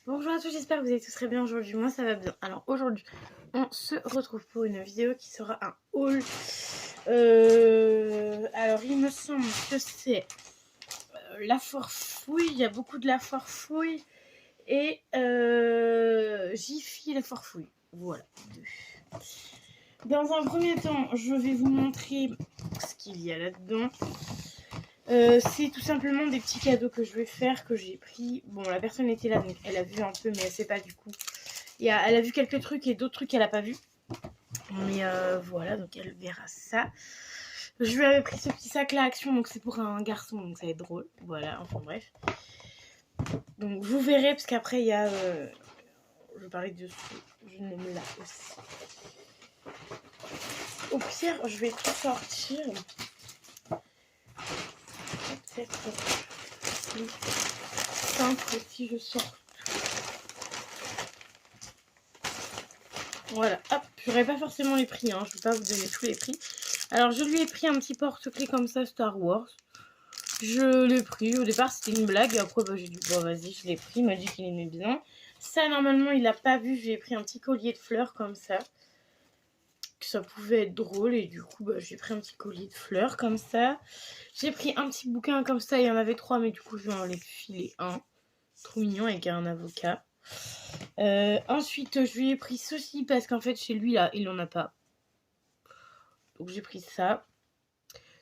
Bonjour à tous, j'espère que vous allez tous très bien aujourd'hui. Moi ça va bien. Alors aujourd'hui, on se retrouve pour une vidéo qui sera un haul. Alors il me semble que c'est la foire fouille. Il y a beaucoup de la foire fouille et Jiffy la foire fouille. Voilà. Dans un premier temps, je vais vous montrer ce qu'il y a là-dedans. C'est tout simplement des petits cadeaux que je vais faire, que j'ai pris. Bon, la personne était là, donc elle a vu un peu, mais elle sait pas du coup. Elle a vu quelques trucs et d'autres trucs qu'elle a pas vu. Mais voilà, donc elle verra ça. Je lui avais pris ce petit sac là, Action, donc c'est pour un garçon, donc ça va être drôle. Voilà, enfin bref. Donc vous verrez, parce qu'après il y a... je vais parler de ce jeune homme là aussi. Au pire, je vais tout sortir. Peut-être plus simple si je sors. Voilà, hop, j'aurais pas forcément les prix, hein, je vais pas vous donner tous les prix. Alors je lui ai pris un petit porte-clés comme ça Star Wars. Je l'ai pris, au départ c'était une blague, et après bah, j'ai dit bon vas-y je l'ai pris, il m'a dit qu'il aimait bien. Ça normalement il a pas vu, j'ai pris un petit collier de fleurs comme ça. Que ça pouvait être drôle et du coup bah, j'ai pris un petit collier de fleurs comme ça. J'ai pris un petit bouquin comme ça, il y en avait 3 mais du coup je vais en les filer un. Trop mignon avec un avocat. Ensuite je lui ai pris ceci parce qu'en fait chez lui là il en a pas. Donc j'ai pris ça.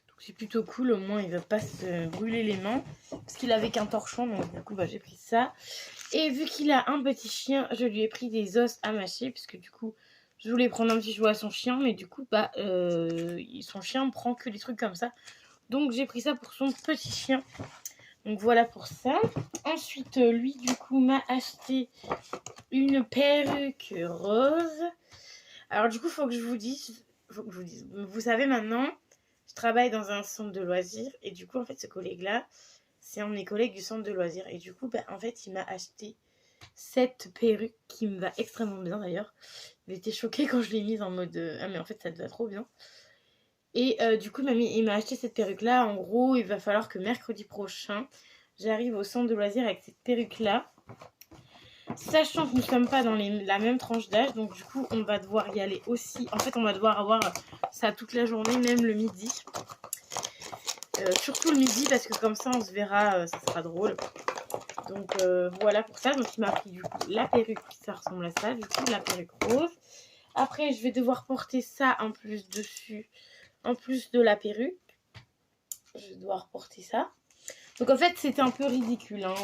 Donc c'est plutôt cool, au moins il va pas se brûler les mains. Parce qu'il avait qu'un torchon, donc du coup bah, j'ai pris ça. Et vu qu'il a un petit chien, je lui ai pris des os à mâcher. Puisque du coup je voulais prendre un petit jouet à son chien. Mais du coup bah son chien prend que des trucs comme ça. Donc j'ai pris ça pour son petit chien. Donc voilà pour ça. Ensuite lui du coup m'a acheté une perruque rose. Alors du coup faut que je vous dise. Vous savez maintenant, je travaille dans un centre de loisirs. Et du coup en fait ce collègue là, c'est un de mes collègues du centre de loisirs. Et du coup bah, en fait il m'a acheté cette perruque qui me va extrêmement bien d'ailleurs. Il était choqué quand je l'ai mise en mode ah mais en fait ça te va trop bien. Et du coup il m'a acheté cette perruque là. En gros il va falloir que mercredi prochain j'arrive au centre de loisirs avec cette perruque là. Sachant que nous ne sommes pas dans la même tranche d'âge, donc du coup on va devoir y aller aussi. En fait on va devoir avoir ça toute la journée, même le midi. Surtout le midi parce que comme ça on se verra, ça sera drôle. Donc voilà pour ça. Donc il m'a pris du coup la perruque, ça ressemble à ça, du coup la perruque rose. Après je vais devoir porter ça en plus dessus, en plus de la perruque. Je vais devoir porter ça. Donc en fait c'était un peu ridicule hein.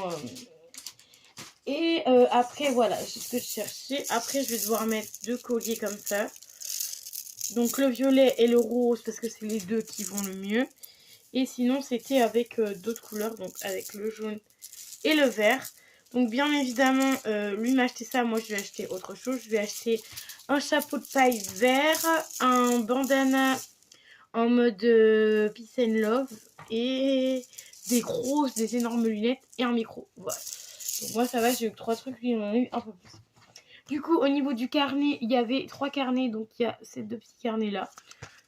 Et après voilà, c'est ce que je cherchais. Après je vais devoir mettre 2 colliers comme ça. Donc le violet et le rose parce que c'est les deux qui vont le mieux. Et sinon c'était avec d'autres couleurs, donc avec le jaune et le vert. Donc bien évidemment lui m'a acheté ça, moi je lui ai acheté autre chose. Je lui ai acheté un chapeau de paille vert, un bandana en mode peace and love et des énormes lunettes et un micro. Voilà. Donc moi ça va, j'ai eu 3 trucs, lui il en a eu un peu plus. Du coup au niveau du carnet, il y avait 3 carnets, donc il y a ces 2 petits carnets là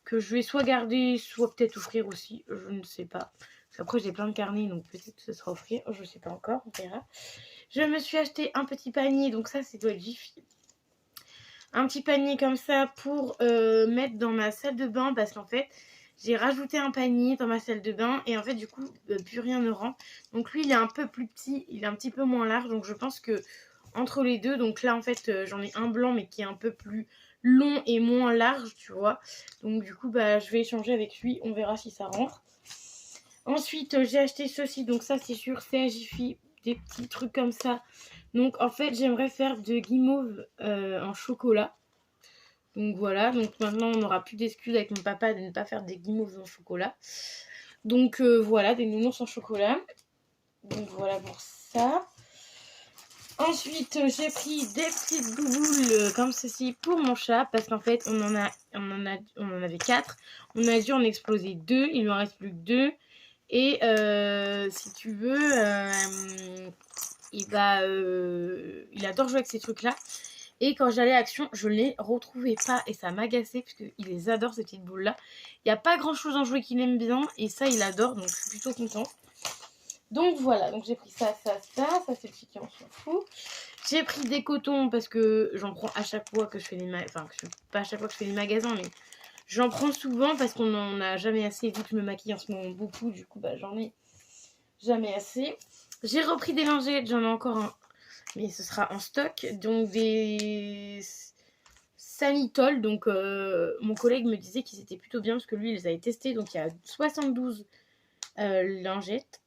que je vais soit garder, soit peut-être offrir aussi, je ne sais pas. Parce qu'après j'ai plein de carnets, donc peut-être que ce sera offrir, je sais pas encore, on verra. Je me suis acheté un petit panier, donc ça c'est doit être Jiffy. Un petit panier comme ça pour mettre dans ma salle de bain parce qu'en fait j'ai rajouté un panier dans ma salle de bain et en fait du coup plus rien ne rentre. Donc lui il est un peu plus petit, il est un petit peu moins large, donc je pense que entre les deux, donc là en fait j'en ai un blanc mais qui est un peu plus long et moins large tu vois. Donc du coup bah je vais échanger avec lui, on verra si ça rentre. Ensuite j'ai acheté ceci, donc ça c'est sûr, c'est à Jiffy, des petits trucs comme ça. Donc en fait j'aimerais faire de guimauve en chocolat. Donc voilà, donc maintenant on n'aura plus d'excuses avec mon papa de ne pas faire des guimauves en chocolat. Donc voilà, des nounours en chocolat. Donc voilà pour ça. Ensuite j'ai pris des petites bouboules comme ceci pour mon chat. Parce qu'en fait on en avait 4. On a dû en exploser 2, il m'en reste plus que 2. Et si tu veux, il adore jouer avec ces trucs là. Et quand j'allais à Action, je ne les retrouvais pas. Et ça m'agaçait parce qu'il les adore ces petites boules là. Il n'y a pas grand chose en jouet qu'il aime bien. Et ça il adore, donc je suis plutôt contente. Donc voilà, donc j'ai pris ça, c'est le petit qui on s'en fout. J'ai pris des cotons parce que j'en prends à chaque fois que je fais les magasins. Enfin, pas à chaque fois que je fais les magasins, mais j'en prends souvent parce qu'on n'en a jamais assez. Vu que je me maquille en ce moment beaucoup, du coup, bah, j'en ai jamais assez. J'ai repris des lingettes, j'en ai encore un, mais ce sera en stock. Donc des Sanitol. Donc mon collègue me disait qu'ils étaient plutôt bien parce que lui, il les avait testés. Donc il y a 72 lingettes.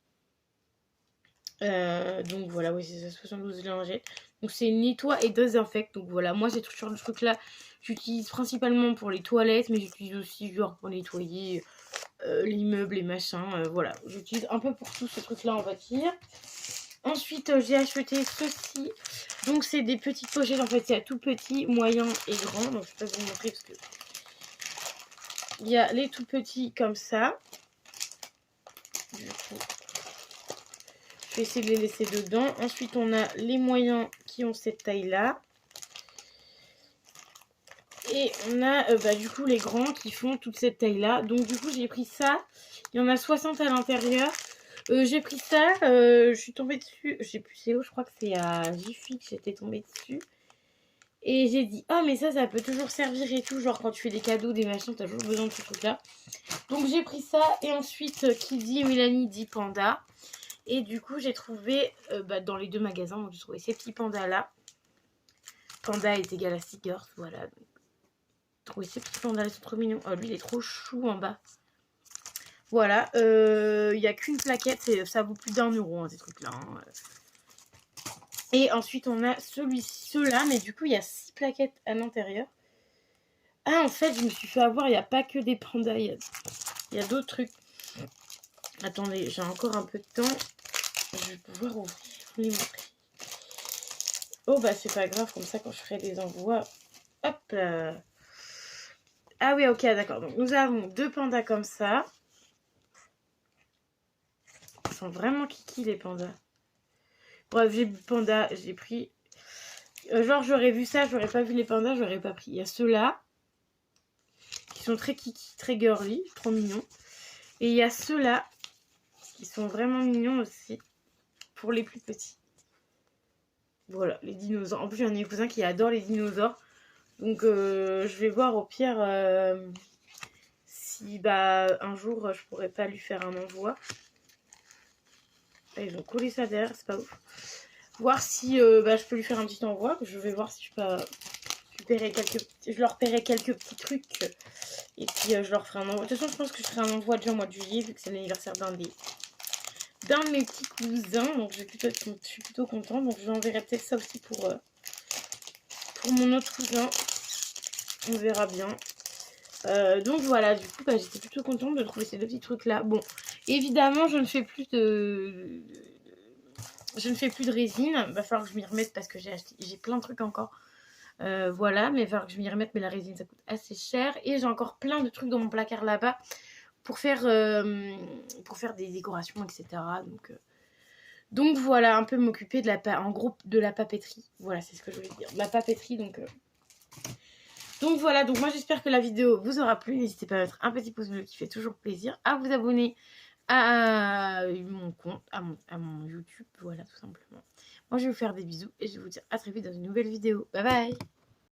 Donc voilà, oui, c'est ça, 72 lingettes. Donc c'est nettoie et désinfecte. Donc voilà, moi j'ai toujours le truc là. J'utilise principalement pour les toilettes, mais j'utilise aussi genre pour nettoyer l'immeuble, les machins. Voilà, j'utilise un peu pour tout ce truc là, on va dire. Ensuite, j'ai acheté ceci. Donc c'est des petites pochettes. En fait, il y a tout petit, moyen et grand. Donc je vais pas vous montrer parce que il y a les tout petits comme ça. Du coup, je vais essayer de les laisser dedans. Ensuite, on a les moyens qui ont cette taille-là. Et on a du coup les grands qui font toute cette taille-là. Donc du coup, j'ai pris ça. Il y en a 60 à l'intérieur. J'ai pris ça. Je suis tombée dessus. Je sais plus c'est où. Je crois que c'est à Jiffy que j'étais tombée dessus. Et j'ai dit, oh mais ça peut toujours servir et tout. Genre quand tu fais des cadeaux, des machins, t'as toujours besoin de ce truc-là. Donc j'ai pris ça. Et ensuite, qui dit Mélanie dit panda. Et du coup, j'ai trouvé dans les deux magasins, donc j'ai trouvé ces petits pandas-là. Panda est égal à Seagirls, voilà. J'ai trouvé ces petits pandas, ils sont trop mignons. Oh, lui, il est trop chou en bas. Voilà, il n'y a qu'une plaquette, ça vaut plus d'1 € hein, ces trucs-là. Hein. Et ensuite, on a ceux-là, mais du coup, il y a 6 plaquettes à l'intérieur. Ah, en fait, je me suis fait avoir, il n'y a pas que des pandas, il y a d'autres trucs. Attendez, j'ai encore un peu de temps. Je vais pouvoir ouvrir, vous les montrer. Oh, bah, c'est pas grave, comme ça, quand je ferai des envois. Hop là. Ah oui, ok, d'accord. Donc, nous avons 2 pandas comme ça. Ils sont vraiment kiki, les pandas. Bref, j'ai panda, j'ai pris... genre, j'aurais vu ça, j'aurais pas vu les pandas, j'aurais pas pris. Il y a ceux-là, qui sont très kiki, très girly, trop mignons. Et il y a ceux-là, qui sont vraiment mignons aussi, pour les plus petits. Voilà, les dinosaures. En plus, j'ai un de mes cousins qui adore les dinosaures. Donc, je vais voir au pire si un jour, je pourrais pas lui faire un envoi. Là, ils ont collé ça derrière, c'est pas ouf. Voir si je peux lui faire un petit envoi. Je vais voir si je peux... je leur paierai quelques petits trucs. Et puis, je leur ferai un envoi. De toute façon, je pense que je ferai un envoi déjà au mois de juillet, vu que c'est l'anniversaire d'un de mes petits cousins. Donc, je suis plutôt contente. Donc, je lui enverrai peut-être ça aussi pour mon autre cousin. On verra bien. Donc voilà, du coup j'étais plutôt contente de trouver ces deux petits trucs là. Bon, évidemment je ne fais plus de résine. Va falloir que je m'y remette parce que j'ai plein de trucs encore. Voilà, mais il va falloir que je m'y remette, mais la résine ça coûte assez cher. Et j'ai encore plein de trucs dans mon placard là-bas pour faire des décorations, etc. Donc voilà, un peu m'occuper de la papeterie. Voilà, c'est ce que je voulais dire. De la papeterie, donc voilà, donc moi j'espère que la vidéo vous aura plu. N'hésitez pas à mettre un petit pouce bleu qui fait toujours plaisir. À vous abonner à mon compte, à mon YouTube. Voilà, tout simplement. Moi je vais vous faire des bisous et je vais vous dire à très vite dans une nouvelle vidéo. Bye bye!